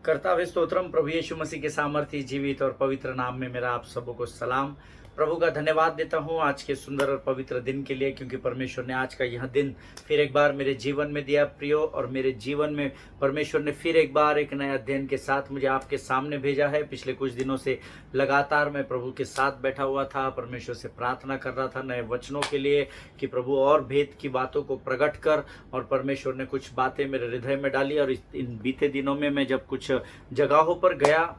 करता हुए स्तोत्रम प्रभु यीशु मसीह के सामर्थ्य जीवित और पवित्र नाम में मेरा आप सबों को सलाम। प्रभु का धन्यवाद देता हूँ आज के सुंदर और पवित्र दिन के लिए, क्योंकि परमेश्वर ने आज का यह दिन फिर एक बार मेरे जीवन में दिया प्रियो। और मेरे जीवन में परमेश्वर ने फिर एक बार एक नए अध्ययन के साथ मुझे आपके सामने भेजा है। पिछले कुछ दिनों से लगातार मैं प्रभु के साथ बैठा हुआ था, परमेश्वर से प्रार्थना कर रहा था नए वचनों के लिए कि प्रभु और भेद की बातों को प्रकट कर। और परमेश्वर ने कुछ बातें मेरे हृदय में डाली। और इन बीते दिनों में मैं जब कुछ जगहों पर गया,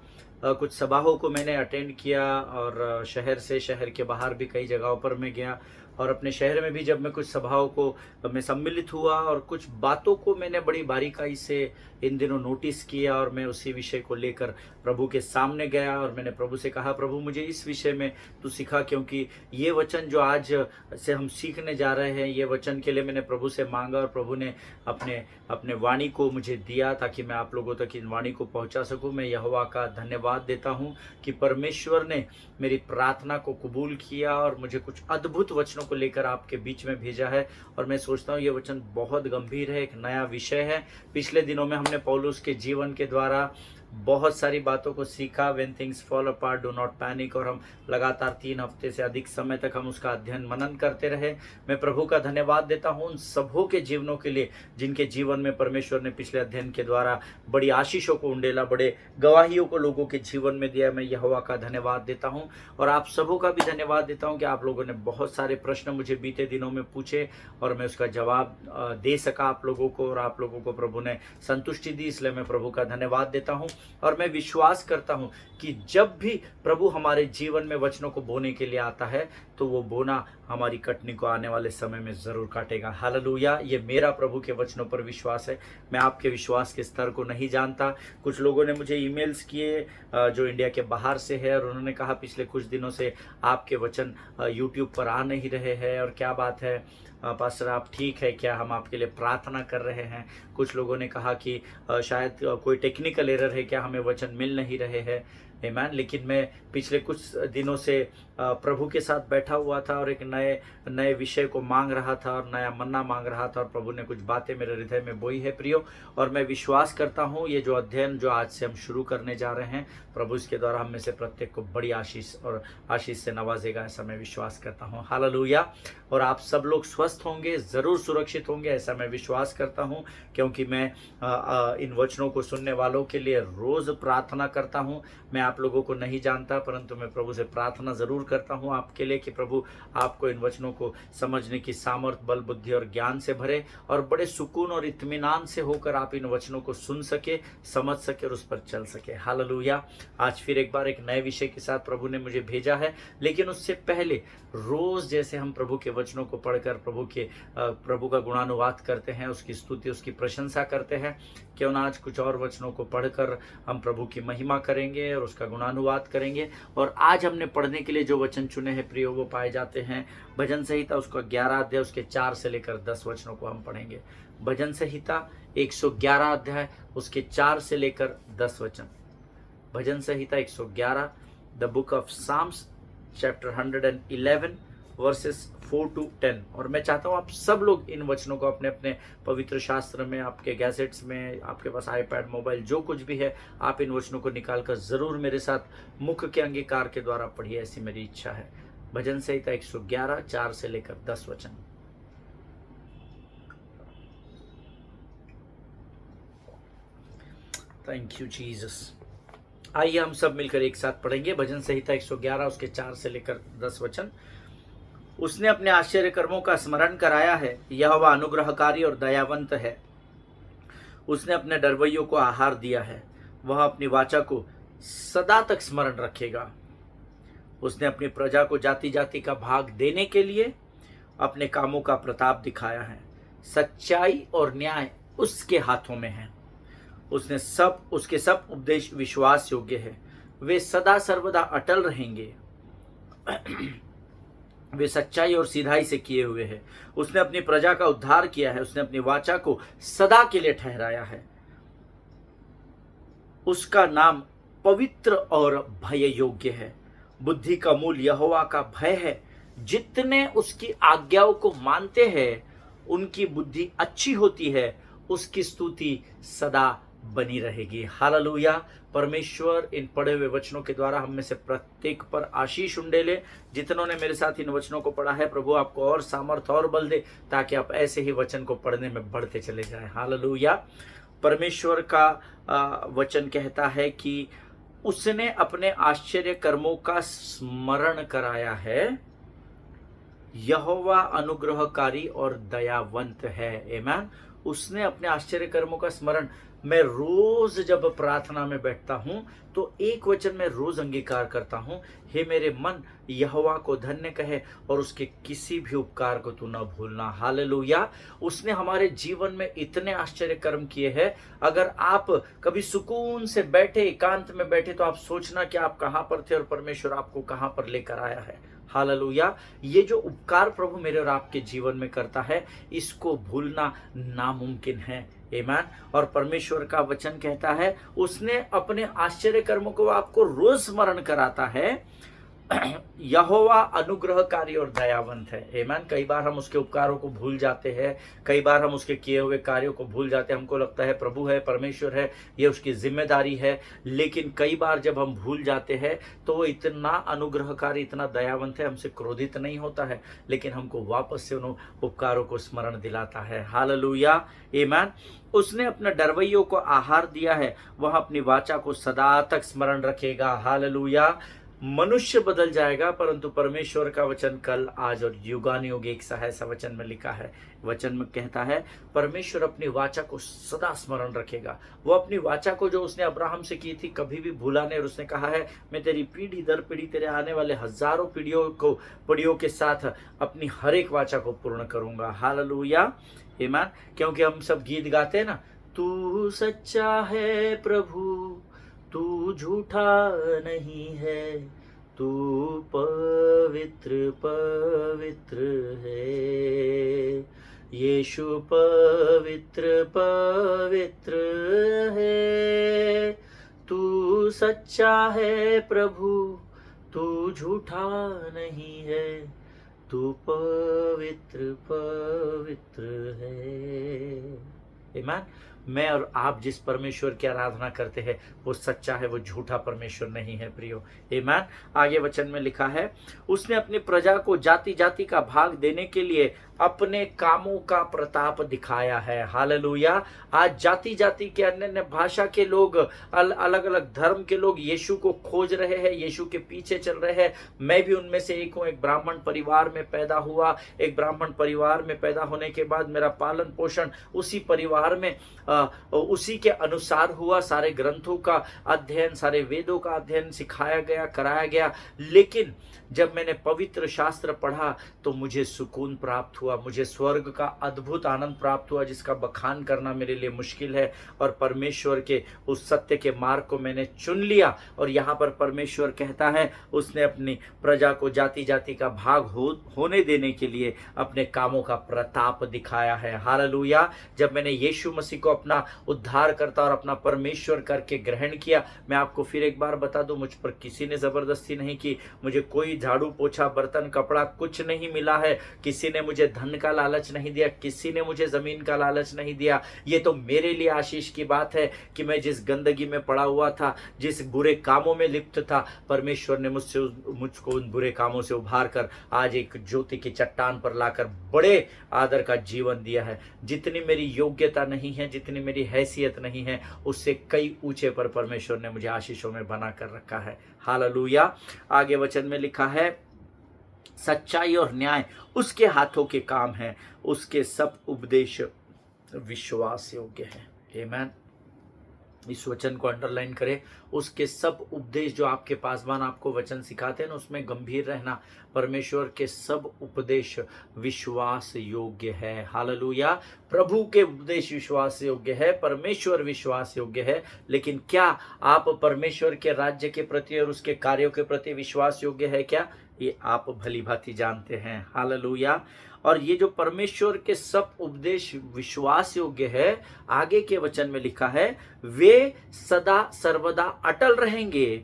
कुछ सभाओं को मैंने अटेंड किया, और शहर के बाहर भी कई जगहों पर मैं गया। और अपने शहर में भी जब मैं कुछ सभाओं को मैं सम्मिलित हुआ, और कुछ बातों को मैंने बड़ी बारीकाई से इन दिनों नोटिस किया। और मैं उसी विषय को लेकर प्रभु के सामने गया और मैंने प्रभु से कहा, प्रभु मुझे इस विषय में तू सिखा, क्योंकि ये वचन जो आज से हम सीखने जा रहे हैं, ये वचन के लिए मैंने प्रभु से मांगा और प्रभु ने अपने वाणी को मुझे दिया ताकि मैं आप लोगों तक इन वाणी को पहुंचा सकूं। मैं यहोवा का धन्यवाद देता हूं कि परमेश्वर ने मेरी प्रार्थना को कबूल किया और मुझे कुछ अद्भुत वचनों को लेकर आपके बीच में भेजा है। और मैं सोचता हूँ ये वचन बहुत गंभीर है, एक नया विषय है। पिछले दिनों में हमने पौलुस के जीवन के द्वारा बहुत सारी बातों को सीखा, when things fall apart do not panic, और हम लगातार 3 हफ्ते से अधिक समय तक हम उसका अध्ययन मनन करते रहे। मैं प्रभु का धन्यवाद देता हूँ उन सबों के जीवनों के लिए जिनके जीवन में परमेश्वर ने पिछले अध्ययन के द्वारा बड़ी आशीषों को उंडेला, बड़े गवाहियों को लोगों के जीवन में दिया। मैं यहोवा का धन्यवाद देता हूँ और आप सबों का भी धन्यवाद देता हूँ कि आप लोगों ने बहुत सारे प्रश्न मुझे बीते दिनों में पूछे और मैं उसका जवाब दे सका आप लोगों को, और आप लोगों को प्रभु ने संतुष्टि दी, इसलिए मैं प्रभु का धन्यवाद देता हूँ। और मैं विश्वास करता हूं कि जब भी प्रभु हमारे जीवन में वचनों को बोने के लिए आता है तो वो बोना हमारी कटनी को आने वाले समय में जरूर काटेगा। हालेलुया। ये मेरा प्रभु के वचनों पर विश्वास है। मैं आपके विश्वास के स्तर को नहीं जानता। कुछ लोगों ने मुझे ईमेल्स किए जो इंडिया के बाहर से है, और उन्होंने कहा पिछले कुछ दिनों से आपके वचन यूट्यूब पर आ नहीं रहे हैं, और क्या बात है पास्टर, आप ठीक है क्या, हम आपके लिए प्रार्थना कर रहे हैं। कुछ लोगों ने कहा कि शायद कोई टेक्निकल एरर है क्या, हमें वचन मिल नहीं रहे हैं। आमीन। लेकिन मैं पिछले कुछ दिनों से प्रभु के साथ बैठा हुआ था और एक नए विषय को मांग रहा था और नया मन्ना मांग रहा था, और प्रभु ने कुछ बातें मेरे हृदय में बोई है प्रियो। और मैं विश्वास करता हूँ ये जो अध्ययन जो आज से हम शुरू करने जा रहे हैं, प्रभु इसके द्वारा हम में से प्रत्येक को बड़ी आशीष से नवाजेगा, ऐसा मैं विश्वास करता हूँ। हालेलुया। और आप सब लोग स्वस्थ होंगे, जरूर सुरक्षित होंगे, ऐसा मैं विश्वास करता हूँ, क्योंकि मैं इन वचनों को सुनने वालों के लिए रोज प्रार्थना करता हूँ। मैं आप लोगों को नहीं जानता, परंतु मैं प्रभु से प्रार्थना जरूर करता हूँ आपके लिए कि प्रभु आपको इन वचनों को समझने की सामर्थ्य, बल, बुद्धि और ज्ञान से भरे, और बड़े सुकून और इत्मीनान से होकर आप इन वचनों को सुन सके, समझ सके और उस पर चल सके। हालेलुया। आज फिर एक बार एक नए विषय के साथ प्रभु ने मुझे भेजा है, लेकिन उससे पहले रोज जैसे हम प्रभु के वचनों को पढ़कर प्रभु का गुणानुवाद करते हैं, उसकी स्तुति, उसकी प्रशंसा करते हैं, क्यों ना आज कुछ और वचनों को पढ़कर हम प्रभु की महिमा करेंगे और उसका गुणानुवाद करेंगे। और आज हमने पढ़ने के लिए जो वचन चुने हैं प्रियो, वो पाए जाते हैं भजन संहिता उसका 11 अध्याय, उसके 4 से लेकर 10 वचनों को हम पढ़ेंगे। भजन संहिता 111 अध्याय, उसके 4 से लेकर 10 वचन। भजन संहिता 111, the book of Psalms chapter 111 verses 4 to 10। और मैं चाहता हूँ आप सब लोग इन वचनों को अपने अपने पवित्र शास्त्र में, आपके गैजेट्स में, आपके पास आईपैड, मोबाइल, जो कुछ भी है, आप इन वचनों को निकालकर जरूर मेरे साथ मुख के अंगीकार के द्वारा पढ़िए, ऐसी मेरी इच्छा है। भजन संहिता 111, 4 से लेकर 10 वचन। Thank you Jesus. आइए हम सब मिलकर एक साथ पढ़ेंगे भजन संहिता 111, उसके 4 से लेकर 10 वचन। उसने अपने आश्चर्य कर्मों का स्मरण कराया है, यहोवा अनुग्रहकारी और दयावंत है। उसने अपने डरवैयों को आहार दिया है, वह अपनी वाचा को सदा तक स्मरण रखेगा। उसने अपनी प्रजा को जाति जाति का भाग देने के लिए अपने कामों का प्रताप दिखाया है। सच्चाई और न्याय उसके हाथों में है। उसके सब उपदेश विश्वास योग्य है, वे सदा सर्वदा अटल रहेंगे। वे सच्चाई और सीधाई से किए हुए हैं। उसने अपनी प्रजा का उद्धार किया है, उसने अपनी वाचा को सदा के लिए ठहराया है। उसका नाम पवित्र और भय योग्य है। बुद्धि का मूल यहोवा का भय है। जितने उसकी आज्ञाओं को मानते हैं उनकी बुद्धि अच्छी होती है, उसकी स्तुति सदा बनी रहेगी। हालेलुया। परमेश्वर इन पढ़े हुए वचनों के द्वारा हम में से प्रत्येक पर आशीष उंडेले। जितनों ने मेरे साथ इन वचनों को पढ़ा है, प्रभु आपको और सामर्थ्य और बल दे, ताकि आप ऐसे ही वचन को पढ़ने में बढ़ते चले जाएं। हालेलुया। परमेश्वर का वचन कहता है कि उसने अपने आश्चर्य कर्मों का स्मरण कराया है। यहोवा अनुग्रहकारी और दयावंत है। आमीन। उसने अपने आश्चर्य कर्मों का स्मरण, मैं रोज जब प्रार्थना में बैठता हूं तो एक वचन मैं रोज अंगीकार करता हूं, हे मेरे मन यहोवा को धन्य कहे और उसके किसी भी उपकार को तू न भूलना। हालेलुया। उसने हमारे जीवन में इतने आश्चर्य कर्म किए हैं। अगर आप कभी सुकून से बैठे, एकांत में बैठे, तो आप सोचना कि आप कहां पर थे और परमेश्वर आपको कहां पर लेकर आया है। हालेलुया। ये जो उपकार प्रभु मेरे और आपके जीवन में करता है, इसको भूलना नामुमकिन है। आमीन। और परमेश्वर का वचन कहता है उसने अपने आश्चर्य कर्मों को आपको रोज स्मरण कराता है। यहोवा अनुग्रहकारी और दयावंत है। आमीन। कई बार हम उसके उपकारों को भूल जाते हैं, कई बार हम उसके किए हुए कार्यों को भूल जाते हैं। हमको लगता है प्रभु है, परमेश्वर है, ये उसकी जिम्मेदारी है। लेकिन कई बार जब हम भूल जाते हैं तो वो इतना अनुग्रहकारी, इतना दयावंत है, हमसे क्रोधित नहीं होता है, लेकिन हमको वापस से उन उपकारों को स्मरण दिलाता है। हालेलुया। आमीन। उसने अपने डरवैयों को आहार दिया है, वह अपनी वाचा को सदा तक स्मरण रखेगा। हालेलुया। मनुष्य बदल जाएगा, परंतु परमेश्वर का वचन कल, आज और युगानुयुग एक सा है। ऐसा वचन में लिखा है। वचन में कहता है परमेश्वर अपनी वाचा को सदा स्मरण रखेगा। वो अपनी वाचा को जो उसने अब्राहम से की थी कभी भी भूला नहीं। और उसने कहा है मैं तेरी पीढ़ी दर पीढ़ी, तेरे आने वाले हजारों पीढ़ियों के साथ अपनी हर एक वाचा को पूर्ण करूंगा। हालेलुया। आमीन। क्योंकि हम सब गीत गाते हैं ना, तू सच्चा है प्रभु, तू झूठा नहीं है, तू पवित्र पवित्र है, यीशु पवित्र पवित्र है। तू सच्चा है प्रभु, तू झूठा नहीं है, तू पवित्र पवित्र है। आमीन। मैं और आप जिस परमेश्वर की आराधना करते हैं वो सच्चा है, वो झूठा परमेश्वर नहीं है प्रियो। आमीन। आगे वचन में लिखा है उसने अपनी प्रजा को जाति जाति का भाग देने के लिए अपने कामों का प्रताप दिखाया है। हालेलुया। आज जाति जाति के, अन्य अन्य भाषा के लोग, अलग अलग धर्म के लोग यीशु को खोज रहे हैं, यीशु के पीछे चल रहे हैं। मैं भी उनमें से एक हूँ। एक ब्राह्मण परिवार में पैदा हुआ। एक ब्राह्मण परिवार में पैदा होने के बाद मेरा पालन पोषण उसी परिवार में उसी के अनुसार हुआ। सारे ग्रंथों का अध्ययन, सारे वेदों का अध्ययन सिखाया गया, कराया गया। लेकिन जब मैंने पवित्र शास्त्र पढ़ा तो मुझे सुकून प्राप्त हुआ, मुझे स्वर्ग का अद्भुत आनंद प्राप्त हुआ, जिसका बखान करना मेरे लिए मुश्किल है। और परमेश्वर के उस सत्य के मार्ग को मैंने चुन लिया। और यहाँ पर परमेश्वर कहता है उसने अपनी प्रजा को जाति जाति का भाग होने देने के लिए अपने कामों का प्रताप दिखाया है। हालेलुया। जब मैंने यीशु मसीह को अपना उद्धारकर्ता और अपना परमेश्वर करके ग्रहण किया, मैं आपको फिर एक बार बता दूं, मुझ पर किसी ने जबरदस्ती नहीं की। मुझे कोई झाड़ू पोछा बर्तन कपड़ा कुछ नहीं मिला है। किसी ने मुझे धन का लालच नहीं दिया, किसी ने मुझे जमीन का लालच नहीं दिया। ये तो मेरे लिए आशीष की बात है कि मैं जिस गंदगी में पड़ा हुआ था, जिस बुरे कामों में लिप्त था, परमेश्वर ने मुझको उन बुरे कामों से उभार कर आज एक ज्योति की चट्टान पर लाकर बड़े आदर का जीवन दिया है। जितनी मेरी योग्यता नहीं है, जितनी मेरी हैसियत नहीं है, उससे कई ऊंचे पर परमेश्वर ने मुझे आशीषों में बना कर रखा है। हालेलुया। आगे वचन में लिखा है सच्चाई और न्याय उसके हाथों के काम है, उसके सब उपदेश विश्वास योग्य है। आमीन। इस वचन को अंडरलाइन करें। उसके सब उपदेश, जो आपके पासवान आपको वचन सिखाते हैं ना, उसमें गंभीर रहना। परमेश्वर के सब उपदेश विश्वास योग्य है। हालेलुया। प्रभु के उपदेश विश्वास योग्य है, परमेश्वर विश्वास योग्य है। लेकिन क्या आप परमेश्वर के राज्य के प्रति और उसके कार्यों के प्रति विश्वास योग्य है क्या? ये आप भली भांति जानते हैं। हालेलुया। और ये जो परमेश्वर के सब उपदेश विश्वास योग्य है, आगे के वचन में लिखा है वे सदा सर्वदा अटल रहेंगे,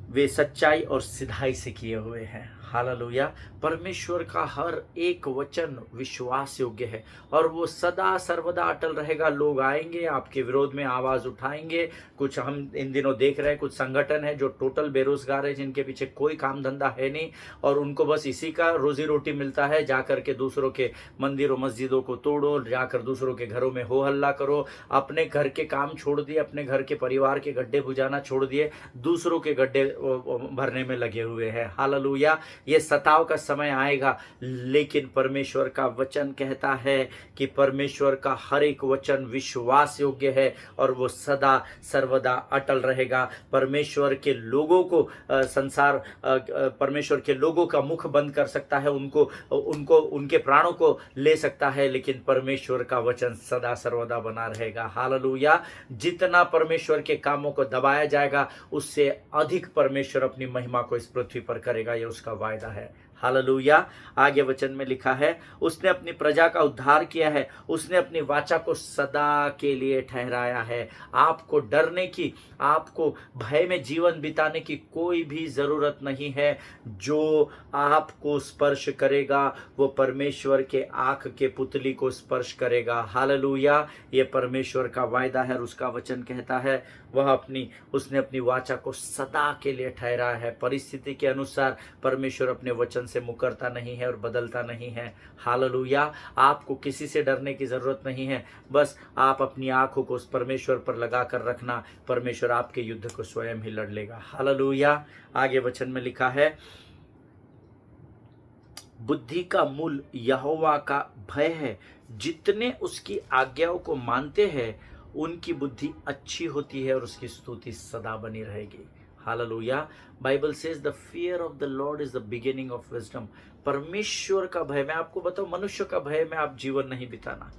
वे सच्चाई और सिधाई से किए हुए हैं। हालेलुया। परमेश्वर का हर एक वचन विश्वास योग्य है और वो सदा सर्वदा अटल रहेगा। लोग आएंगे आपके विरोध में आवाज उठाएंगे। कुछ हम इन दिनों देख रहे हैं, कुछ संगठन है जो टोटल बेरोजगार है, जिनके पीछे कोई काम धंधा है नहीं और उनको बस इसी का रोजी रोटी मिलता है। जाकर के दूसरों के मंदिरों मस्जिदों को तोड़ो, जाकर दूसरों के घरों में हो हल्ला करो, अपने घर के काम छोड़ दिए, अपने घर के परिवार के गड्ढे बुझाना छोड़ दिए, दूसरों के गड्ढे भरने में लगे हुए हैं। हालेलुया। ये सताव का समय आएगा, लेकिन परमेश्वर का वचन कहता है कि परमेश्वर का हर एक वचन विश्वास योग्य है और वो सदा सर्वदा अटल रहेगा। परमेश्वर के लोगों को परमेश्वर के लोगों का मुख बंद कर सकता है, उनको उनके प्राणों को ले सकता है, लेकिन परमेश्वर का वचन सदा सर्वदा बना रहेगा। हालेलुया। जितना परमेश्वर के कामों को दबाया जाएगा, उससे अधिक परमेश्वर अपनी महिमा को इस पृथ्वी पर करेगा, यह उसका वायदा है। हालेलुया। आगे वचन में लिखा है, उसने अपनी प्रजा का उद्धार किया है, उसने अपनी वाचा को सदा के लिए ठहराया है। आपको डरने की, आपको भय में जीवन बिताने की कोई भी जरूरत नहीं है। जो आपको स्पर्श करेगा वो परमेश्वर के आंख के पुतली को स्पर्श करेगा। हालेलुया। ये परमेश्वर का वायदा है और उसका वचन कहता है उसने अपनी वाचा को सदा के लिए ठहराया है। परिस्थिति के अनुसार परमेश्वर अपने वचन से मुकरता नहीं है और बदलता नहीं है। हालेलुया। आपको किसी से डरने की जरूरत नहीं है, बस आप अपनी आंखों को उस परमेश्वर पर लगा कर रखना, परमेश्वर आपके युद्ध को स्वयं ही लड़ लेगा। हालेलुया। आगे वचन में लिखा है, बुद्धि का मूल यहोवा का भय है, जितने उसकी आज्ञाओं को मानते हैं उनकी बुद्धि अच्छी होती है और उसकी स्तुति सदा बनी रहेगी। Hallelujah. Bible says the fear of the Lord is the beginning of wisdom. परमेश्वर का भय, मैं आपको बताऊं, मनुष्य का भय में आप जीवन नहीं बिताना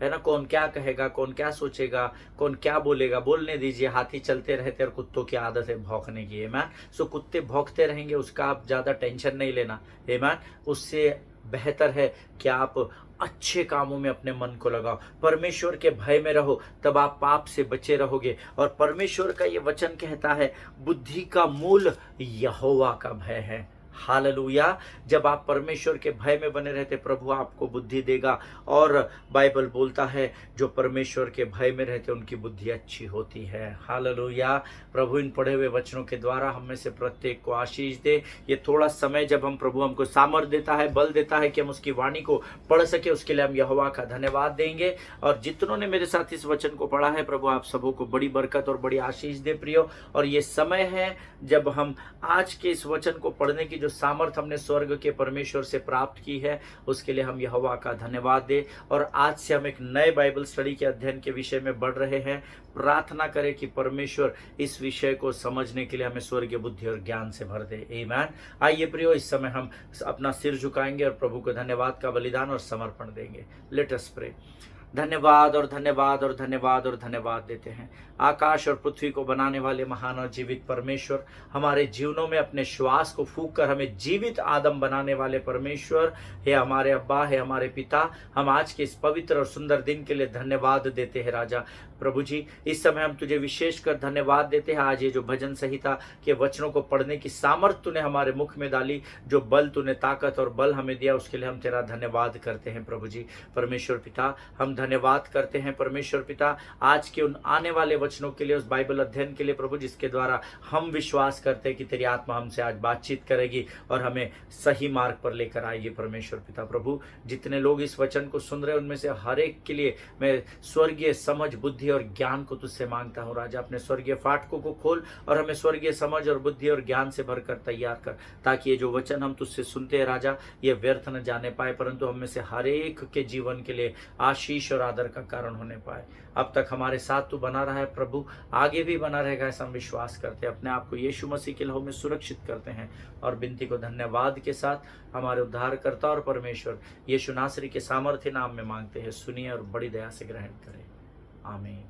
है ना। कौन क्या कहेगा, कौन क्या सोचेगा, कौन क्या बोलेगा, बोलने दीजिए। हाथी चलते रहते और कुत्तों की आदत है भौंकने की, है मैन। सो कुत्ते भौंकते रहेंगे, उसका आप ज्यादा टेंशन नहीं लेना, है मैन। उससे बेहतर है कि आप अच्छे कामों में अपने मन को लगाओ, परमेश्वर के भय में रहो, तब आप पाप से बचे रहोगे। और परमेश्वर का ये वचन कहता है, बुद्धि का मूल यहोवा का भय है। हालेलुया। जब आप परमेश्वर के भय में बने रहते, प्रभु आपको बुद्धि देगा। और बाइबल बोलता है, जो परमेश्वर के भय में रहते उनकी बुद्धि अच्छी होती है। हालेलुया। प्रभु इन पढ़े हुए वचनों के द्वारा हम में से प्रत्येक को आशीष दे। ये थोड़ा समय जब हम प्रभु हमको सामर्थ देता है, बल देता है कि हम उसकी वाणी को पढ़ सके, उसके लिए हम यहोवा का धन्यवाद देंगे। और जितनों ने मेरे साथ इस वचन को पढ़ा है, प्रभु आप सबों को बड़ी बरकत और बड़ी आशीष दे प्रियो। और ये समय है जब हम आज के इस वचन को पढ़ने की जो सामर्थ हमने स्वर्ग के परमेश्वर से प्राप्त की है, उसके लिए हम यहोवा का धन्यवाद दे। और आज से हम एक नए बाइबल स्टडी के अध्ययन के विषय में बढ़ रहे हैं। प्रार्थना करें कि परमेश्वर इस विषय को समझने के लिए हमें स्वर्गीय बुद्धि और ज्ञान से भर दे। आमीन। आइए प्रियो, इस समय हम अपना सिर झुकाएंगे और प्रभु को धन्यवाद का बलिदान और समर्पण देंगे। Let us pray. धन्यवाद और धन्यवाद और धन्यवाद और धन्यवाद देते हैं आकाश और पृथ्वी को बनाने वाले महान और जीवित परमेश्वर, हमारे जीवनों में अपने श्वास को फूंक कर हमें जीवित आदम बनाने वाले परमेश्वर, हे हमारे अब्बा, हे हमारे पिता, हम आज के इस पवित्र और सुंदर दिन के लिए धन्यवाद देते हैं। राजा प्रभु जी, इस समय हम तुझे विशेष कर धन्यवाद देते हैं। आज ये जो भजन संहिता के वचनों को पढ़ने की सामर्थ तूने हमारे मुख में डाली, जो बल तूने, ताकत और बल हमें दिया, उसके लिए हम तेरा धन्यवाद करते हैं। प्रभु जी परमेश्वर पिता, हम धन्यवाद करते हैं परमेश्वर पिता आज के उन आने वाले वचनों के लिए, उस बाइबल अध्ययन के लिए प्रभु, जिसके द्वारा हम विश्वास करते हैं कि तेरी आत्मा हमसे आज बातचीत करेगी और हमें सही मार्ग पर लेकर आएगी। परमेश्वर पिता प्रभु, जितने लोग इस वचन को सुन रहे हैं उनमें से हर एक के लिए मैं स्वर्गीय समझ, बुद्धि और ज्ञान को तुझसे मांगता हूँ। राजा अपने स्वर्गीय फाटकों को खोल और हमें स्वर्गीय समझ और बुद्धि और ज्ञान से भरकर तैयार कर, ताकि ये जो वचन हम तुझसे सुनते हैं राजा, ये व्यर्थ न जाने पाए, परंतु हम में से हर एक के जीवन के लिए आशीष और आदर का कारण होने पाए। अब तक हमारे साथ तू बना रहा है प्रभु, आगे भी बना रहेगा, ऐसा हम विश्वास करते हैं। अपने आप को यीशु मसीह के लहू में सुरक्षित करते हैं और विनती को धन्यवाद के साथ हमारे उद्धारकर्ता और परमेश्वर यीशु नासरी के सामर्थ्य नाम में मांगते हैं। सुनिए और बड़ी दया से ग्रहण करें। आमीन।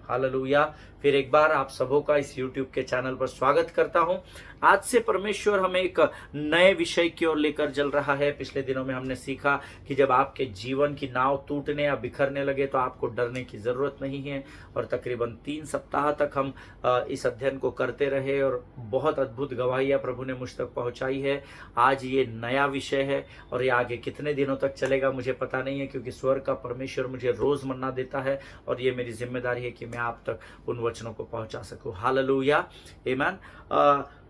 हालेलुया। फिर एक बार आप सबों का इस YouTube के चैनल पर स्वागत करता हूं। आज से परमेश्वर हमें एक नए विषय की ओर लेकर चल रहा है। पिछले दिनों में हमने सीखा कि जब आपके जीवन की नाव टूटने या बिखरने लगे तो आपको डरने की ज़रूरत नहीं है। और तकरीबन 3 सप्ताह तक हम इस अध्ययन को करते रहे और बहुत अद्भुत गवाहियाँ प्रभु ने मुझ तक पहुँचाई है। आज ये नया विषय है और ये आगे कितने दिनों तक चलेगा मुझे पता नहीं है, क्योंकि स्वर्ग का परमेश्वर मुझे रोज़ मन्ना देता है और ये मेरी जिम्मेदारी है कि मैं आप तक उन वचनों को पहुंचा सकूं। Hallelujah, amen.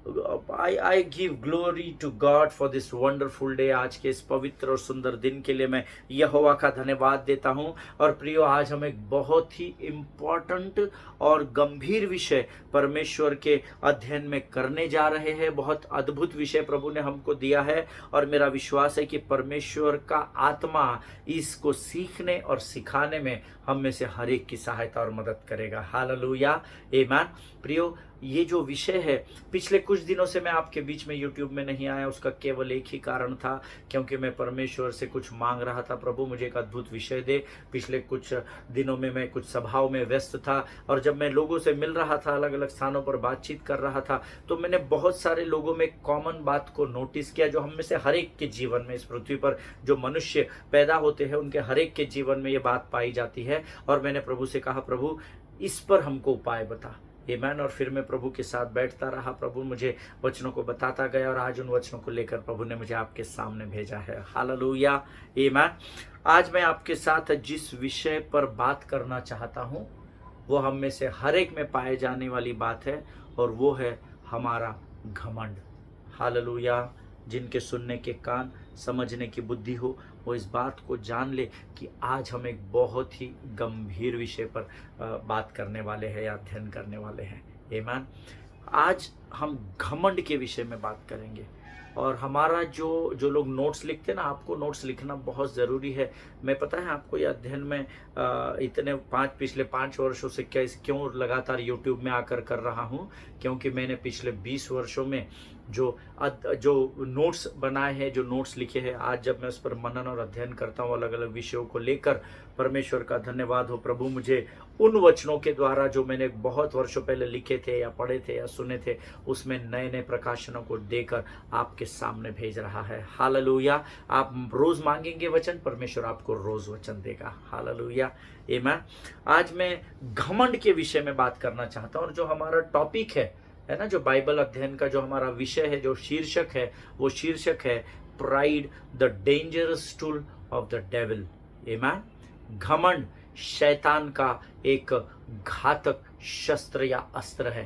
I give glory to God for this wonderful day। आज के इस पवित्र और सुंदर दिन के लिए मैं यहोवा का धन्यवाद देता हूं। और प्रियो, आज हम एक बहुत ही इम्पोर्टेंट और गंभीर विषय परमेश्वर के अध्ययन में करने जा रहे हैं। बहुत अद्भुत विषय प्रभु ने हमको दिया है और मेरा विश्वास है कि परमेश्वर का आत्मा इसको सीखने और सिखाने में हम में से हर एक की सहायता और मदद करेगा। हालेलुया, आमेन। प्रियो, ये जो विषय है, पिछले कुछ दिनों से मैं आपके बीच में YouTube में नहीं आया। उसका केवल एक ही कारण था, क्योंकि मैं परमेश्वर से कुछ मांग रहा था। प्रभु मुझे एक अद्भुत विषय दे। पिछले कुछ दिनों में मैं कुछ सभाओं में व्यस्त था और जब मैं लोगों से मिल रहा था, अलग अलग स्थानों पर बातचीत कर रहा था, तो मैंने बहुत सारे लोगों में कॉमन बात को नोटिस किया जो हम में से हर एक के जीवन में, इस पृथ्वी पर जो मनुष्य पैदा होते हैं उनके हर एक के जीवन में ये बात पाई जाती है। और मैंने प्रभु से कहा, प्रभु इस पर हमको उपाय बता। आमेन। और फिर मैं प्रभु के साथ बैठता रहा। प्रभु मुझे वचनों को बताता गया और आज उन वचनों को लेकर प्रभु ने मुझे आपके सामने भेजा है। हालेलुया, आमेन। आज मैं आपके साथ जिस विषय पर बात करना चाहता हूं वो हम में से हर एक में पाए जाने वाली बात है और वो है हमारा घमंड। हालेलुया। जिनके सुनने के कान, समझने की बुद्धि हो, वो इस बात को जान ले कि आज हम एक बहुत ही गंभीर विषय पर बात करने वाले हैं या अध्ययन करने वाले हैं। आमीन। आज हम घमंड के विषय में बात करेंगे। और हमारा जो लोग नोट्स लिखते हैं ना, आपको नोट्स लिखना बहुत ज़रूरी है। मैं पता है आपको, ये अध्ययन में पिछले 5 वर्षों से क्यों लगातार YouTube में आकर कर रहा हूँ, क्योंकि मैंने पिछले 20 वर्षों में जो नोट्स बनाए हैं, जो नोट्स लिखे हैं, आज जब मैं उस पर मनन और अध्ययन करता हूँ अलग अलग विषयों को लेकर, परमेश्वर का धन्यवाद हो, प्रभु मुझे उन वचनों के द्वारा जो मैंने बहुत वर्षों पहले लिखे थे या पढ़े थे या सुने थे, उसमें नए नए प्रकाशनों को देकर आपके सामने भेज रहा है। हालेलुया। आप रोज मांगेंगे वचन, परमेश्वर आपको रोज वचन देगा। हालेलुया, आमीन। आज मैं घमंड के विषय में बात करना चाहता हूँ और जो हमारा टॉपिक है ना, जो बाइबल अध्ययन का जो हमारा विषय है, जो शीर्षक है, वो शीर्षक है pride, the dangerous tool of the devil. आमीन। घमंड शैतान का एक घातक शस्त्र या अस्त्र है।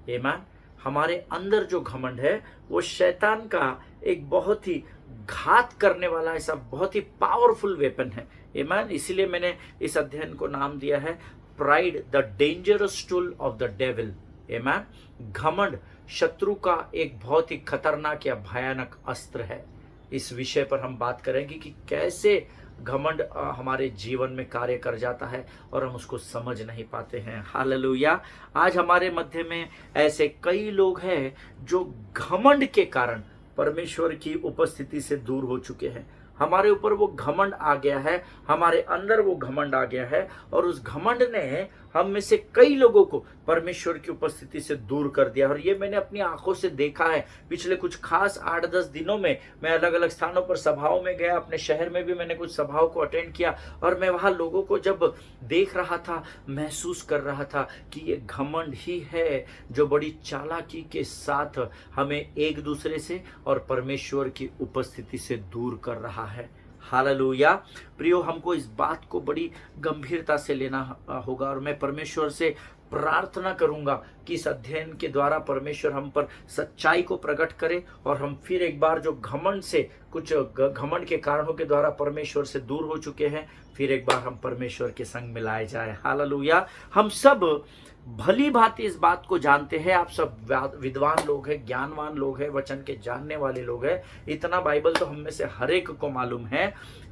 आमीन। हमारे अंदर जो घमंड है वो शैतान का एक बहुत ही घात करने वाला ऐसा बहुत ही पावरफुल वेपन है। आमीन। इसीलिए मैंने इस अध्ययन को नाम दिया है pride, the dangerous tool of the devil. आमीन। घमंड शत्रु का एक बहुत ही खतरनाक या भयानक अस्त्र है। इस विषय पर हम बात करेंगे कि कैसे घमंड हमारे जीवन में कार्य कर जाता है और हम उसको समझ नहीं पाते हैं। हालेलुया। आज हमारे मध्य में ऐसे कई लोग हैं जो घमंड के कारण परमेश्वर की उपस्थिति से दूर हो चुके हैं। हमारे ऊपर वो घमंड आ गया है, हमारे अंदर वो घमंड आ गया है और उस घमंड ने हम में से कई लोगों को परमेश्वर की उपस्थिति से दूर कर दिया। और ये मैंने अपनी आंखों से देखा है। पिछले कुछ खास 8-10 दिनों में मैं अलग अलग स्थानों पर सभाओं में गया। अपने शहर में भी मैंने कुछ सभाओं को अटेंड किया और मैं वहाँ लोगों को जब देख रहा था, महसूस कर रहा था कि ये घमंड ही है जो बड़ी चालाकी के साथ हमें एक दूसरे से और परमेश्वर की उपस्थिति से दूर कर रहा है। हालेलुया। प्रियो, हमको इस बात को बड़ी गंभीरता से लेना होगा और मैं परमेश्वर से प्रार्थना करूंगा कि इस अध्ययन के द्वारा परमेश्वर हम पर सच्चाई को प्रकट करे और हम फिर एक बार जो घमंड से, कुछ घमंड के कारणों के द्वारा परमेश्वर से दूर हो चुके हैं, फिर एक बार हम परमेश्वर के संग मिलाए जाए। हालेलुया। हम सब भली भांति इस बात को जानते हैं। आप सब विद्वान लोग हैं, ज्ञानवान लोग हैं, वचन के जानने वाले लोग हैं। इतना बाइबल तो हम में से हर एक को मालूम है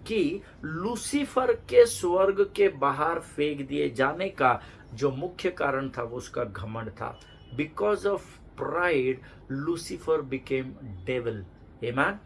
कि लूसीफर के स्वर्ग के बाहर फेंक दिए जाने का जो मुख्य कारण था वो उसका घमंड था। Because of pride Lucifer became devil. आमीन।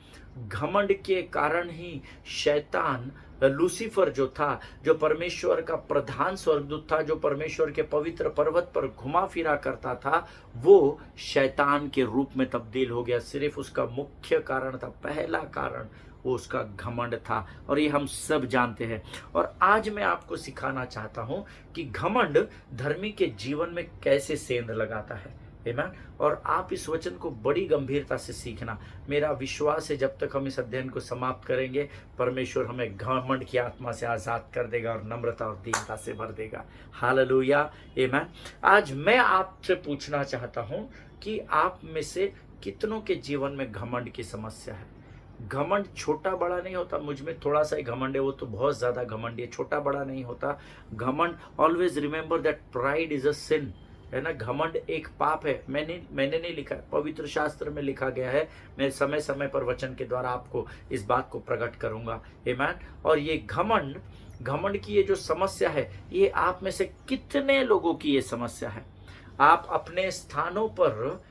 घमंड के कारण ही शैतान लूसीफर जो था, जो परमेश्वर का प्रधान स्वर्गदूत था, जो परमेश्वर के पवित्र पर्वत पर घुमा फिरा करता था, वो शैतान के रूप में तब्दील हो गया। सिर्फ उसका मुख्य कारण था, पहला कारण वो उसका घमंड था, और ये हम सब जानते हैं। और आज मैं आपको सिखाना चाहता हूं कि घमंड धर्मी के जीवन में कैसे सेंध लगाता है। आमीन। और आप इस वचन को बड़ी गंभीरता से सीखना। मेरा विश्वास है जब तक हम इस अध्ययन को समाप्त करेंगे, परमेश्वर हमें घमंड की आत्मा से आजाद कर देगा और नम्रता और दीनता से भर देगा। हालेलुया, आमीन। आज मैं आपसे पूछना चाहता हूं कि आप में से कितनों के जीवन में घमंड की समस्या है। घमंड छोटा बड़ा नहीं होता। मुझ में थोड़ा सा ही घमंड है, वो तो बहुत ज्यादा घमंड है, छोटा बड़ा नहीं होता। घमंड, always remember that pride is a sin, है ना। घमंड एक पाप है। मैंने नहीं लिखा है, पवित्र शास्त्र में लिखा गया है। मैं समय समय पर वचन के द्वारा आपको इस बात को प्रकट करूंगा। आमीन। और ये घमंड की ये जो समस्या है, ये आप में से कितने लोगों की ये समस्या है। आप अपने स्थानों पर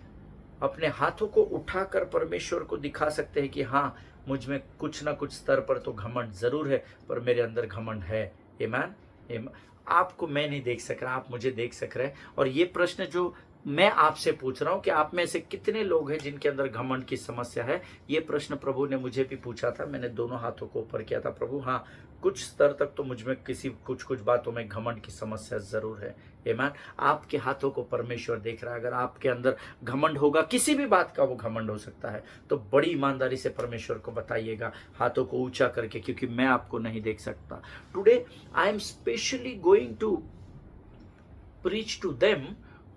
अपने हाथों को उठाकर परमेश्वर को दिखा सकते हैं कि हाँ, मुझ में कुछ ना कुछ स्तर पर तो घमंड जरूर है, पर मेरे अंदर घमंड है। आमीन। आपको मैं नहीं देख सक रहा, आप मुझे देख सक रहे हैं। और ये प्रश्न जो मैं आपसे पूछ रहा हूं कि आप में से कितने लोग हैं जिनके अंदर घमंड की समस्या है, ये प्रश्न प्रभु ने मुझे भी पूछा था। मैंने दोनों हाथों को ऊपर किया था, प्रभु हाँ, कुछ स्तर तक तो मुझ में कुछ बातों में घमंड की समस्या जरूर है। आमीन। आपके हाथों को परमेश्वर देख रहा है। अगर आपके अंदर घमंड होगा, किसी भी बात का वो घमंड हो सकता है, तो बड़ी ईमानदारी से परमेश्वर को बताइएगा, हाथों को ऊंचा करके, क्योंकि मैं आपको नहीं देख सकता। Today I am specially going to preach to them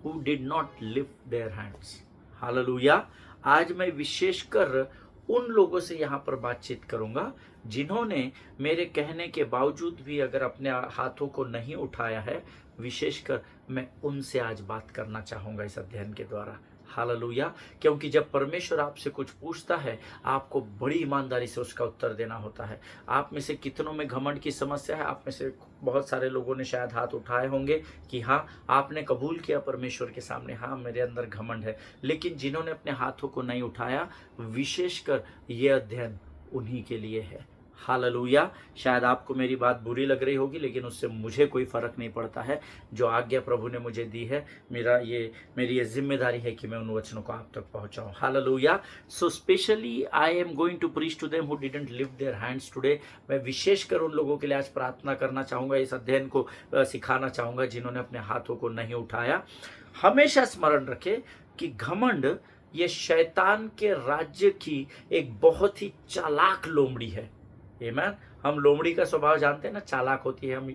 who did not lift their hands. Hallelujah. आज मैं विशेषकर उन लोगों से यहाँ पर बातचीत करूंगा जिन्होंने मेरे कहने के बावजूद भी अगर अपने हाथों को नहीं उठाया है। विशेषकर मैं उनसे आज बात करना चाहूंगा इस अध्ययन के द्वारा। हालेलुया। क्योंकि जब परमेश्वर आपसे कुछ पूछता है, आपको बड़ी ईमानदारी से उसका उत्तर देना होता है। आप में से कितनों में घमंड की समस्या है? आप में से बहुत सारे लोगों ने शायद हाथ उठाए होंगे कि हाँ, आपने कबूल किया परमेश्वर के सामने, हाँ मेरे अंदर घमंड है। लेकिन जिन्होंने अपने हाथों को नहीं उठाया, विशेषकर ये अध्ययन उन्हीं के लिए है। हालेलुया। शायद आपको मेरी बात बुरी लग रही होगी, लेकिन उससे मुझे कोई फर्क नहीं पड़ता है। जो आज्ञा प्रभु ने मुझे दी है, मेरी ये जिम्मेदारी है कि मैं उन वचनों को आप तक पहुंचाऊं। Hallelujah. So specially I am going to preach to them who didn't lift their hands today. मैं विशेषकर उन लोगों के लिए आज प्रार्थना करना चाहूंगा, इस अध्ययन को सिखाना चाहूंगा जिन्होंने अपने हाथों को नहीं उठाया। हमेशा स्मरण रखें कि घमंड ये शैतान के राज्य की एक बहुत ही चालाक लोमड़ी है। आमीन। हम लोमड़ी का स्वभाव जानते हैं ना, चालाक होती है। हम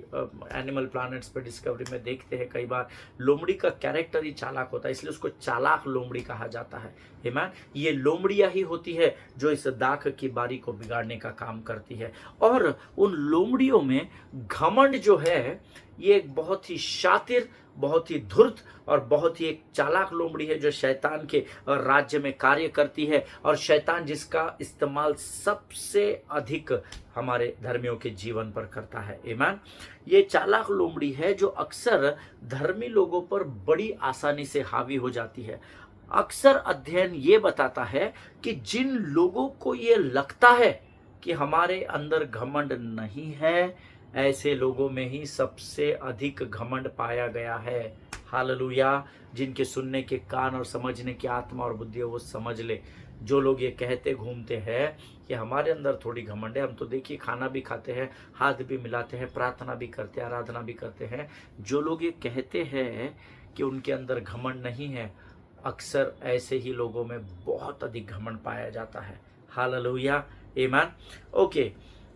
एनिमल प्लैनेट्स पे डिस्कवरी में देखते हैं कई बार, लोमड़ी का कैरेक्टर ही चालाक होता है, इसलिए उसको चालाक लोमड़ी कहा जाता है। आमीन। ये लोमड़ियां ही होती है जो इस दाख की बारी को बिगाड़ने का काम करती है। और उन लोमड़ियों में घमंड जो है, ये एक बहुत ही शातिर, बहुत ही धूर्त और बहुत ही एक चालाक लोमड़ी है जो शैतान के राज्य में कार्य करती है, और शैतान जिसका इस्तेमाल सबसे अधिक हमारे धर्मियों के जीवन पर करता है। आमीन। ये चालाक लोमड़ी है जो अक्सर धर्मी लोगों पर बड़ी आसानी से हावी हो जाती है। अक्सर अध्ययन ये बताता है कि जिन लोगों को ये लगता है कि हमारे अंदर घमंड नहीं है, ऐसे लोगों में ही सबसे अधिक घमंड पाया गया है। हालेलुया। जिनके सुनने के कान और समझने की आत्मा और बुद्धि, वो समझ ले। जो लोग ये कहते घूमते हैं कि हमारे अंदर थोड़ी घमंड है, हम तो देखिए खाना भी खाते हैं, हाथ भी मिलाते हैं, प्रार्थना भी करते हैं, आराधना भी करते हैं। जो लोग ये कहते हैं कि उनके अंदर घमंड नहीं है, अक्सर ऐसे ही लोगों में बहुत अधिक घमंड पाया जाता है। Hallelujah. Amen. Okay,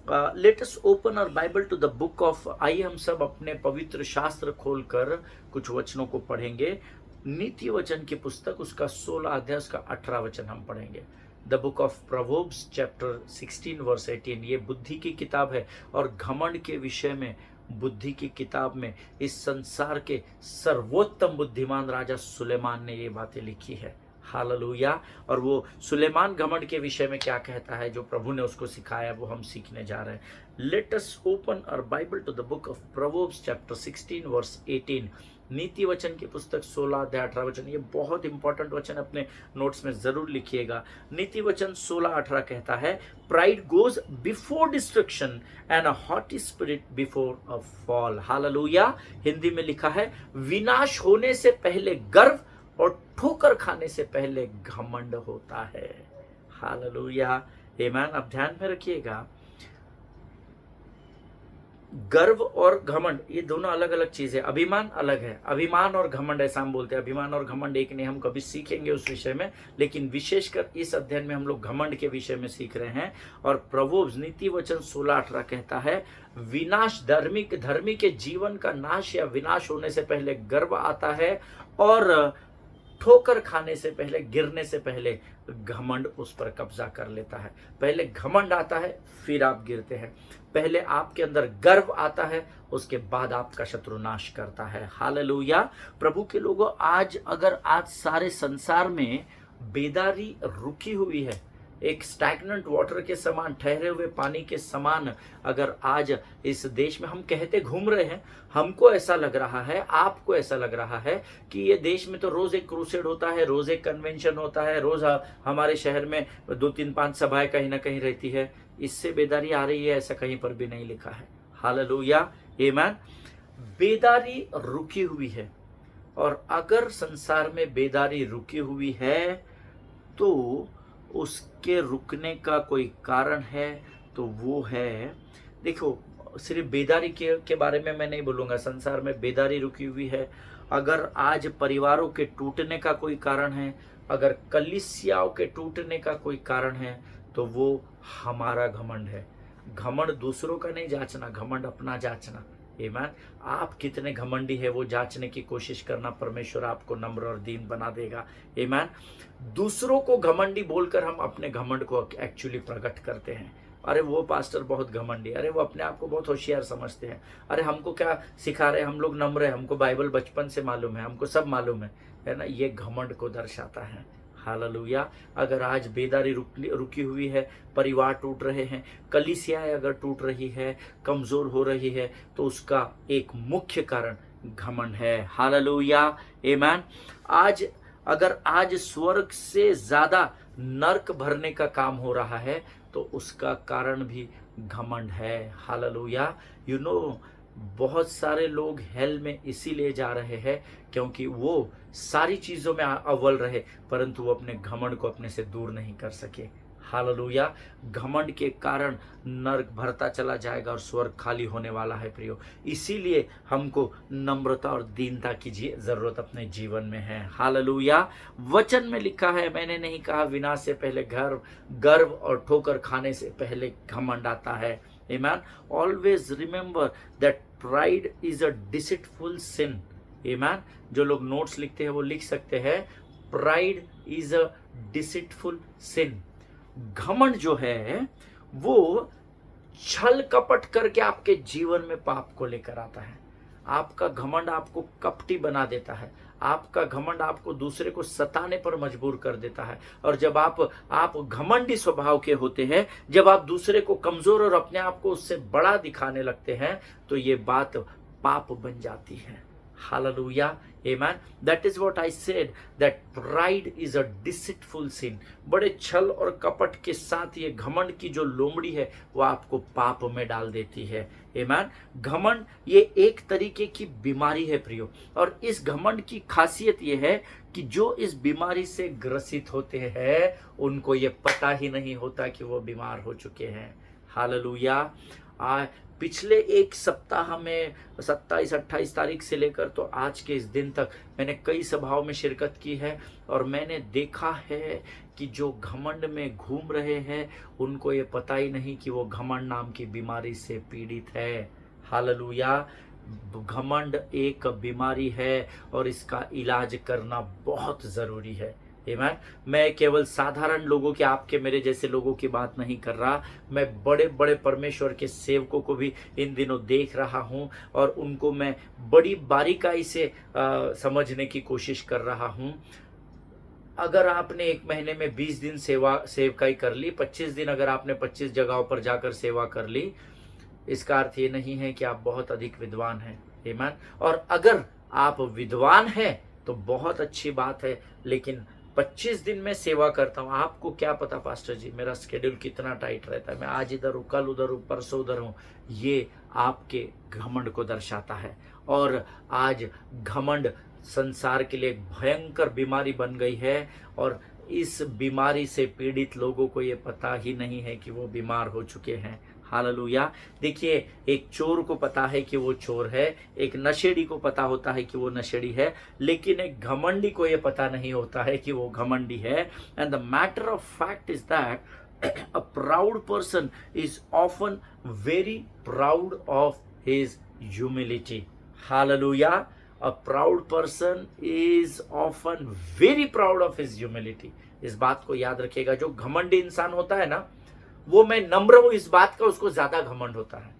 let us open our Bible to the book of, आइए हम सब अपने पवित्र शास्त्र खोलकर कुछ वचनों को पढ़ेंगे। नीति वचन की पुस्तक, उसका 16 अध्याय, उसका 18 वचन हम पढ़ेंगे। The book of Proverbs chapter 16 verse 18। ये बुद्धि की किताब है, और घमंड के विषय में बुद्धि की किताब में इस संसार के सर्वोत्तम बुद्धिमान राजा सुलेमान ने ये बातें लिखी है। हालेलुया। और वो सुलेमान घमंड के विषय में क्या कहता है, जो प्रभु ने उसको सिखाया, वो हम सीखने जा रहे हैं। Let us open our Bible to the book of Proverbs chapter 16 verse 18। नीति वचन की पुस्तक 16 अध्याय 18 वचन, ये बहुत इंपॉर्टेंट वचन, अपने नोट्स में जरूर लिखिएगा। नीति वचन 16:18 कहता है, pride goes before destruction and a haughty spirit before a fall. Hallelujah. Hindi में लिखा है, विनाश होने से पहले गर्व और ठोकर खाने से पहले घमंड होता है। हालेलुया, आमीन। अब ध्यान में रखिएगा, गर्व और घमंड ये दोनों अलग अलग चीजें। अभिमान अलग है, अभिमान और घमंड ऐसा हम बोलते हैं। अभिमान और घमंड एक नहीं, हम कभी सीखेंगे उस विषय में, लेकिन विशेषकर इस अध्ययन में हम लोग घमंड के विषय में सीख रहे हैं। और प्रभु नीति वचन 16:18 कहता है, विनाश धर्मी के जीवन का नाश या विनाश होने से पहले गर्व आता है, और ठोकर खाने से पहले, गिरने से पहले घमंड उस पर कब्जा कर लेता है। पहले घमंड आता है, फिर आप गिरते हैं। पहले आपके अंदर गर्व आता है, उसके बाद आपका शत्रु नाश करता है। हालेलुया। प्रभु के लोगों, आज सारे संसार में बेदारी रुकी हुई है, एक स्टैग्नेंट वाटर के समान, ठहरे हुए पानी के समान अगर आज इस देश में हम कहते घूम रहे हैं, हमको ऐसा लग रहा है, आपको ऐसा लग रहा है कि ये देश में तो रोज एक क्रूसेड होता है, रोज एक कन्वेंशन होता है, रोज हमारे शहर में 2, 3, 5 सभाएं कहीं ना कहीं रहती है, इससे बेदारी आ रही है, ऐसा कहीं पर भी नहीं लिखा है। हालेलुया, आमीन। बेदारी रुकी हुई है, और अगर संसार में बेदारी रुकी हुई है तो उसके रुकने का कोई कारण है, तो वो है, देखो, सिर्फ बेदारी के बारे में मैं नहीं बोलूँगा। संसार में बेदारी रुकी हुई है। अगर आज परिवारों के टूटने का कोई कारण है, अगर कलीसियाओं के टूटने का कोई कारण है, तो वो हमारा घमंड है। घमंड दूसरों का नहीं जांचना, घमंड अपना जांचना। आमीन। आप कितने घमंडी है वो जांचने की कोशिश करना, परमेश्वर आपको नम्र और दीन बना देगा। आमीन। दूसरों को घमंडी बोलकर हम अपने घमंड को एक्चुअली प्रकट करते हैं। अरे वो पास्टर बहुत घमंडी, अरे वो अपने आप को बहुत होशियार समझते हैं, अरे हमको क्या सिखा रहे हैं, हम लोग नम्र है, हमको बाइबल बचपन से मालूम है, हमको सब मालूम है ना। ये घमंड को दर्शाता है। हालेलुया। अगर आज बेदारी रुकी हुई है, परिवार टूट रहे हैं, कलीसियाएं अगर टूट रही है, कमजोर हो रही है, तो उसका एक मुख्य कारण घमंड है। हालेलुया, आमीन। आज स्वर्ग से ज्यादा नरक भरने का काम हो रहा है, तो उसका कारण भी घमंड है। हालेलुया। बहुत सारे लोग हेल में इसीलिए जा रहे हैं क्योंकि वो सारी चीजों में अव्वल रहे, परंतु वो अपने घमंड को अपने से दूर नहीं कर सके। हालेलुया। घमंड के कारण नरक भरता चला जाएगा और स्वर्ग खाली होने वाला है प्रियो। इसीलिए हमको नम्रता और दीनता की जरूरत अपने जीवन में है। हालेलुया। वचन में लिखा है, मैंने नहीं कहा विनाश से पहले गर्व और ठोकर खाने से पहले घमंड आता है। Amen. Always remember that pride is a deceitful sin. Amen. जो लोग नोट्स लिखते हैं वो लिख सकते हैं, pride is a deceitful sin. घमंड जो है वो छल कपट करके आपके जीवन में पाप को लेकर आता है। आपका घमंड आपको कपटी बना देता है, आपका घमंड आपको दूसरे को सताने पर मजबूर कर देता है। और जब आप घमंडी स्वभाव के होते हैं, जब आप दूसरे को कमजोर और अपने आप को उससे बड़ा दिखाने लगते हैं, तो ये बात पाप बन जाती है। हालेलुया, आमीन। That is what I said, that pride is a deceitful sin. बड़े छल और कपट के साथ ये घमंड की जो लोमड़ी है वो आपको पाप में डाल देती है। आमीन। घमंड ये एक तरीके की बीमारी है प्रियो, और इस घमंड की खासियत ये है कि जो इस बीमारी से ग्रसित होते हैं उनको ये पता ही नहीं होता कि वो बीमार हो चुके हैं। हालेलुया। पिछले एक सप्ताह में 27-28 तारीख से लेकर तो आज के इस दिन तक मैंने कई सभाओं में शिरकत की है, और मैंने देखा है कि जो घमंड में घूम रहे हैं उनको ये पता ही नहीं कि वो घमंड नाम की बीमारी से पीड़ित है। हालेलुया। घमंड एक बीमारी है और इसका इलाज करना बहुत ज़रूरी है। आमीन। मैं केवल साधारण लोगों के, आपके मेरे जैसे लोगों की बात नहीं कर रहा, मैं बड़े बड़े परमेश्वर के सेवकों को भी इन दिनों देख रहा हूं, और उनको मैं बड़ी बारीकाई से समझने की कोशिश कर रहा हूं। अगर आपने एक महीने में 20 दिन सेवकाई कर ली, 25 दिन अगर आपने 25 जगहों पर जाकर सेवा कर ली, इसका अर्थ ये नहीं है कि आप बहुत अधिक विद्वान हैं। आमीन। और अगर आप विद्वान हैं तो बहुत अच्छी बात है, लेकिन 25 दिन में सेवा करता हूँ, आपको क्या पता पास्टर जी मेरा स्केड्यूल कितना टाइट रहता है, मैं आज इधर हूँ, कल उधर हूँ, परसों उधर हूँ। ये आपके घमंड को दर्शाता है। और आज घमंड संसार के लिए एक भयंकर बीमारी बन गई है, और इस बीमारी से पीड़ित लोगों को ये पता ही नहीं है कि वो बीमार हो चुके हैं। हालेलुया। देखिए, एक चोर को पता है कि वो चोर है, एक नशेड़ी को पता होता है कि वो नशेड़ी है, लेकिन एक घमंडी को ये पता नहीं होता है कि वो घमंडी है। And the matter of fact is that a proud person is often very proud of his humility. Hallelujah. A proud person is often very proud of his humility. इस बात को याद रखिएगा। जो घमंडी इंसान होता है ना, वो मैं नम्र हूं इस बात का उसको ज्यादा घमंड होता है।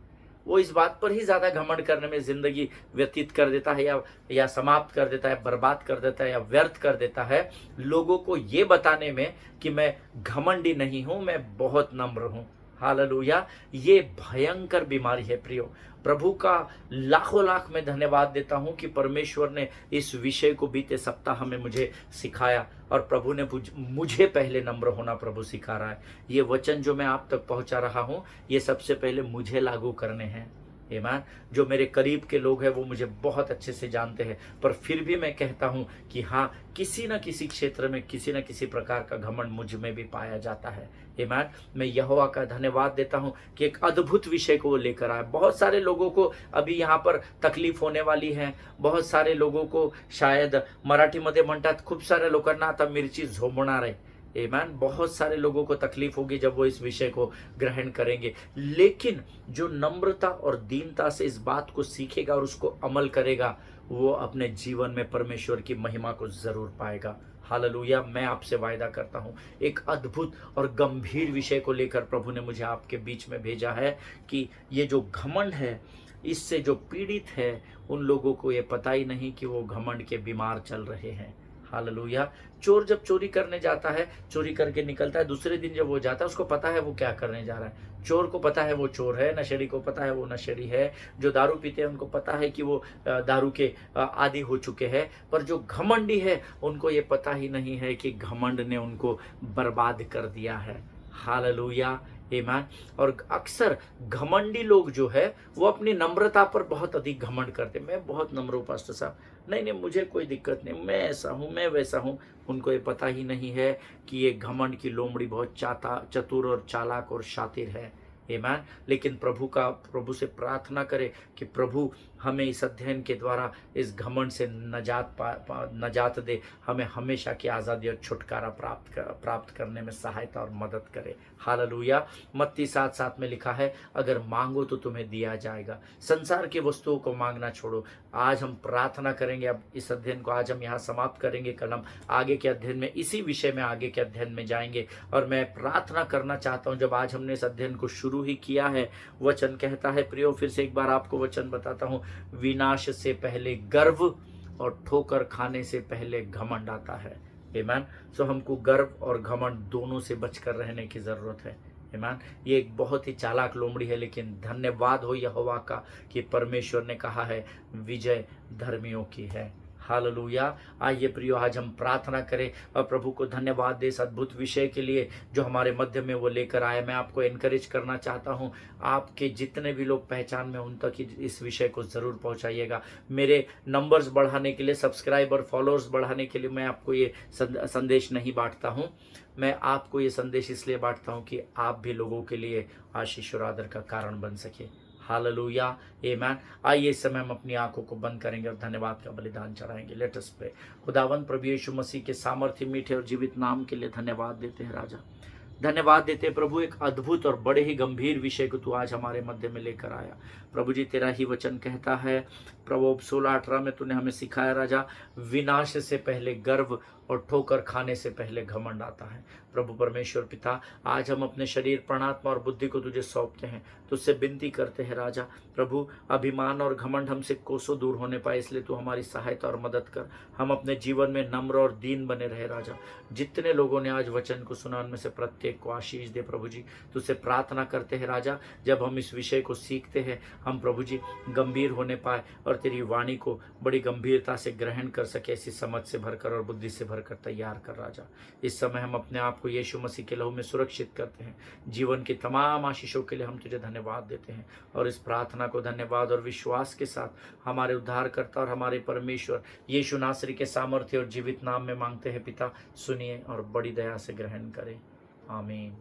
वो इस बात पर ही ज्यादा घमंड करने में जिंदगी व्यतीत कर देता है, या समाप्त कर देता है, बर्बाद कर देता है, या व्यर्थ कर देता है, लोगों को ये बताने में कि मैं घमंडी नहीं हूं, मैं बहुत नम्र हूं। हालेलुया। ये भयंकर बीमारी है प्रियो। प्रभु का लाखों लाख मैं धन्यवाद देता हूं कि परमेश्वर ने इस विषय को बीते सप्ताह में मुझे सिखाया, और प्रभु ने मुझे पहले नम्र होना प्रभु सिखा रहा है। ये वचन जो मैं आप तक पहुंचा रहा हूं, ये सबसे पहले मुझे लागू करने हैं। आमीन। जो मेरे करीब के लोग हैं वो मुझे बहुत अच्छे से जानते हैं, पर फिर भी मैं कहता हूं कि हाँ, किसी न किसी क्षेत्र में किसी न किसी प्रकार का घमंड मुझ में भी पाया जाता है। आमीन। मैं यहोवा का धन्यवाद देता हूं कि एक अद्भुत विषय को वो लेकर आया। बहुत सारे लोगों को अभी यहाँ पर तकलीफ होने वाली है। बहुत सारे लोगों को शायद मराठीमध्ये म्हणतात खूप साऱ्या लोकांना आता मिरची झोंबणार आहे। आमीन। बहुत सारे लोगों को तकलीफ होगी जब वो इस विषय को ग्रहण करेंगे, लेकिन जो नम्रता और दीनता से इस बात को सीखेगा और उसको अमल करेगा, वो अपने जीवन में परमेश्वर की महिमा को जरूर पाएगा। हालेलुया। मैं आपसे वायदा करता हूं, एक अद्भुत और गंभीर विषय को लेकर प्रभु ने मुझे आपके बीच में भेजा है कि ये जो घमंड है, इससे जो पीड़ित है, उन लोगों को ये पता ही नहीं कि वो घमंड के बीमार चल रहे हैं। हालेलुया। चोर जब चोरी करने जाता है, चोरी करके निकलता है, दूसरे दिन जब वो जाता है, उसको पता है वो क्या करने जा रहा है। चोर को पता है वो चोर है, नशेड़ी को पता है वो नशेड़ी है, जो दारू पीते हैं उनको पता है कि वो दारू के आदी हो चुके हैं, पर जो घमंडी है उनको ये पता ही नहीं है कि घमंड ने उनको बर्बाद कर दिया है। हालेलुया। आमीन। और अक्सर घमंडी लोग जो है वो अपनी नम्रता पर बहुत अधिक घमंड करते। मैं बहुत नम्र हूँ पास्टर साहब, नहीं मुझे कोई दिक्कत नहीं, मैं ऐसा हूँ, मैं वैसा हूँ। उनको ये पता ही नहीं है कि ये घमंड की लोमड़ी बहुत चतुर और चालाक और शातिर है। आमीन। लेकिन प्रभु से प्रार्थना करें कि प्रभु हमें इस अध्ययन के द्वारा इस घमंड से नजात दे, हमें हमेशा की आज़ादी और छुटकारा प्राप्त करने में सहायता और मदद करे। हालेलुया। मत्ती 7:7 में लिखा है, अगर मांगो तो तुम्हें दिया जाएगा। संसार की वस्तुओं को मांगना छोड़ो। आज हम प्रार्थना करेंगे। अब इस अध्ययन को आज हम यहाँ समाप्त करेंगे, कल हम आगे के अध्ययन में इसी विषय में आगे के अध्ययन में जाएंगे। और मैं प्रार्थना करना चाहता हूँ, जब आज हमने इस अध्ययन को शुरू ही किया है, वचन कहता है प्रियो, फिर से एक बार आपको वचन बताता हूँ, विनाश से पहले गर्व और ठोकर खाने से पहले घमंड आता है। आमीन। सो हमको गर्व और घमंड दोनों से बचकर रहने की जरूरत है। आमीन। ये एक बहुत ही चालाक लोमड़ी है, लेकिन धन्यवाद हो यहोवा का कि परमेश्वर ने कहा है विजय धर्मियों की है। हालेलुया। आइए प्रियो, आज हम प्रार्थना करें और प्रभु को धन्यवाद दे इस अद्भुत विषय के लिए जो हमारे मध्य में वो लेकर आए। मैं आपको एनकरेज करना चाहता हूँ, आपके जितने भी लोग पहचान में उन तक इस विषय को ज़रूर पहुँचाइएगा। मेरे नंबर्स बढ़ाने के लिए, सब्सक्राइबर फॉलोअर्स बढ़ाने के लिए मैं आपको ये संदेश नहीं बांटता हूँ। मैं आपको ये संदेश इसलिए बांटता हूँ कि आप भी लोगों के लिए आशीष और आदर का कारण बन सके। हालेलुया। आमीन। आइए इस समय हम अपनी आंखों को बंद करेंगे और धन्यवाद का बलिदान चढ़ाएंगे। Late us pray. खुदावंद प्रभु यीशु मसीह के सामर्थ्य, मीठे और जीवित नाम के लिए धन्यवाद देते हैं राजा। धन्यवाद देते प्रभु, एक अद्भुत और बड़े ही गंभीर विषय को तू आज हमारे मध्य में लेकर आया। प्रभु जी, तेरा ही वचन कहता है प्रभु 16:18 में तूने हमें सिखाया राजा, विनाश से पहले गर्व और ठोकर खाने से पहले घमंड आता है। प्रभु परमेश्वर पिता, आज हम अपने शरीर, प्राणात्मा और बुद्धि को तुझे सौंपते हैं, तुझसे विनती करते हैं राजा प्रभु, अभिमान और घमंड हमसे कोसों दूर होने पाए, इसलिए तू हमारी सहायता और मदद कर। हम अपने जीवन में नम्र और दीन बने रहे राजा। जितने लोगों ने आज वचन को सुना, उनमें से प्रत्येक प्रत्येक को आशीष दे प्रभु जी। तुझसे प्रार्थना करते हैं राजा, जब हम इस विषय को सीखते हैं हम प्रभु जी गंभीर होने पाए और तेरी वाणी को बड़ी गंभीरता से ग्रहण कर सके, ऐसी समझ से भरकर और बुद्धि से भरकर तैयार कर राजा। इस समय हम अपने आप को यीशु मसीह के लहू में सुरक्षित करते हैं। जीवन की तमाम आशीषों के लिए हम तुझे धन्यवाद देते हैं और इस प्रार्थना को धन्यवाद और विश्वास के साथ हमारे उद्धारकर्ता और हमारे परमेश्वर यीशु नासरी के सामर्थ्य और जीवित नाम में मांगते हैं पिता, सुनिए और बड़ी दया से ग्रहण करें। आमीन।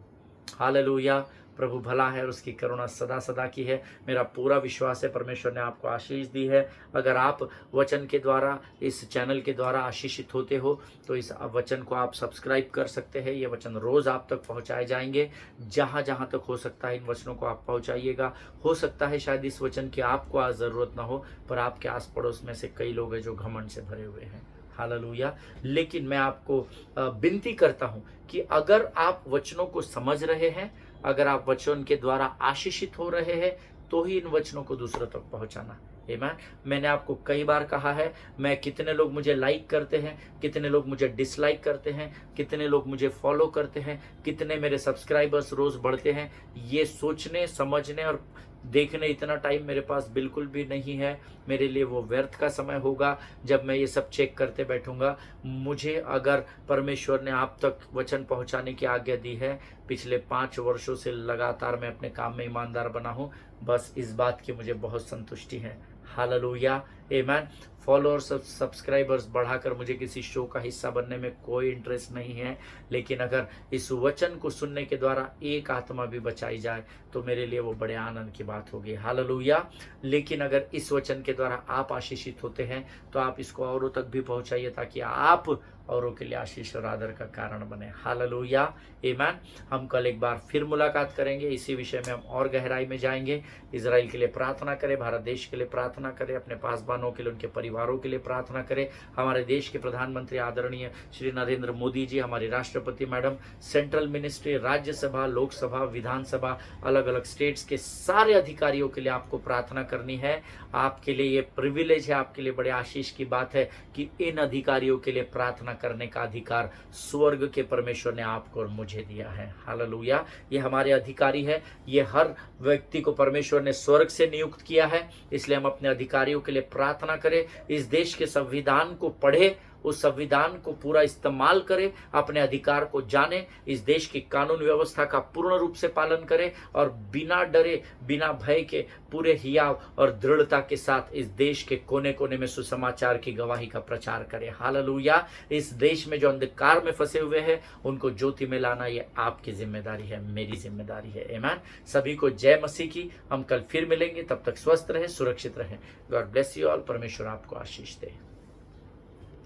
हालेलुया। प्रभु भला है और उसकी करुणा सदा सदा की है। मेरा पूरा विश्वास है परमेश्वर ने आपको आशीष दी है। अगर आप वचन के द्वारा, इस चैनल के द्वारा आशीषित होते हो तो इस वचन को आप सब्सक्राइब कर सकते हैं। ये वचन रोज़ आप तक पहुंचाए जाएंगे। जहां जहां तक हो सकता है इन वचनों को आप पहुंचाइएगा। हो सकता है शायद इस वचन की आपको आज ज़रूरत ना हो, पर आपके आस पड़ोस में से कई लोग हैं जो घमंड से भरे हुए हैं। हालेलुया। लेकिन मैं आपको विनती करता हूं कि अगर आप वचनों को समझ रहे हैं, अगर आप वचन के द्वारा आशीषित हो रहे हैं, तो ही इन वचनों को दूसरों तक पहुंचाना। आमीन। मैंने आपको कई बार कहा है, मैं कितने लोग मुझे लाइक करते हैं, कितने लोग मुझे डिसलाइक करते हैं, कितने लोग मुझे फॉलो करते हैं, कितने मेरे सब्सक्राइबर्स रोज बढ़ते हैं, ये सोचने समझने और देखने इतना टाइम मेरे पास बिल्कुल भी नहीं है। मेरे लिए वो व्यर्थ का समय होगा जब मैं ये सब चेक करते बैठूंगा। मुझे अगर परमेश्वर ने आप तक वचन पहुंचाने की आज्ञा दी है, पिछले 5 वर्षों से लगातार मैं अपने काम में ईमानदार बना हूं, बस इस बात की मुझे बहुत संतुष्टि है। हालेलुया। आमीन। फॉलोअर्स और सब्सक्राइबर्स बढ़ाकर मुझे किसी शो का हिस्सा बनने में कोई इंटरेस्ट नहीं है, लेकिन अगर इस वचन को सुनने के द्वारा एक आत्मा भी बचाई जाए तो मेरे लिए वो बड़े आनंद की बात होगी। हालेलुया। लेकिन अगर इस वचन के द्वारा आप आशीषित होते हैं तो आप इसको औरों तक भी पहुंचाइए, ताकि आप औरों के लिए आशीष और आदर का कारण बने। हालेलुया। आमीन। हम कल एक बार फिर मुलाकात करेंगे, इसी विषय में हम और गहराई में जाएंगे। इजराइल के लिए प्रार्थना करें, भारत देश के लिए प्रार्थना करें, अपने पासबानों के लिए, उनके परिवारों के लिए प्रार्थना करें। हमारे देश के प्रधानमंत्री आदरणीय श्री नरेंद्र मोदी जी, हमारी राष्ट्रपति madam, central ministry, Rajya Sabha, Lok Sabha, Vidhan Sabha, अलग अलग स्टेट्स के सारे अधिकारियों के लिए आपको प्रार्थना करनी है। आपके लिए ये प्रिविलेज है, आपके लिए बड़े आशीष की बात है कि इन अधिकारियों के लिए प्रार्थना करने का अधिकार स्वर्ग के परमेश्वर ने आपको और मुझे दिया है। हालेलुया। ये हमारे अधिकारी है, ये हर व्यक्ति को परमेश्वर ने स्वर्ग से नियुक्त किया है। इसलिए हम अपने अधिकारियों के लिए प्रार्थना करें। इस देश के संविधान को पढ़े, उस संविधान को पूरा इस्तेमाल करें, अपने अधिकार को जाने, इस देश की कानून व्यवस्था का पूर्ण रूप से पालन करें और बिना डरे, बिना भय के, पूरे हियाव और दृढ़ता के साथ इस देश के कोने कोने में सुसमाचार की गवाही का प्रचार करें। हालेलुया। इस देश में जो अंधकार में फंसे हुए हैं उनको ज्योति में लाना ये आपकी जिम्मेदारी है, मेरी जिम्मेदारी है। आमीन। सभी को जय मसीह की। हम कल फिर मिलेंगे, तब तक स्वस्थ रहे, सुरक्षित रहे। God bless you all. परमेश्वर आपको आशीष दे।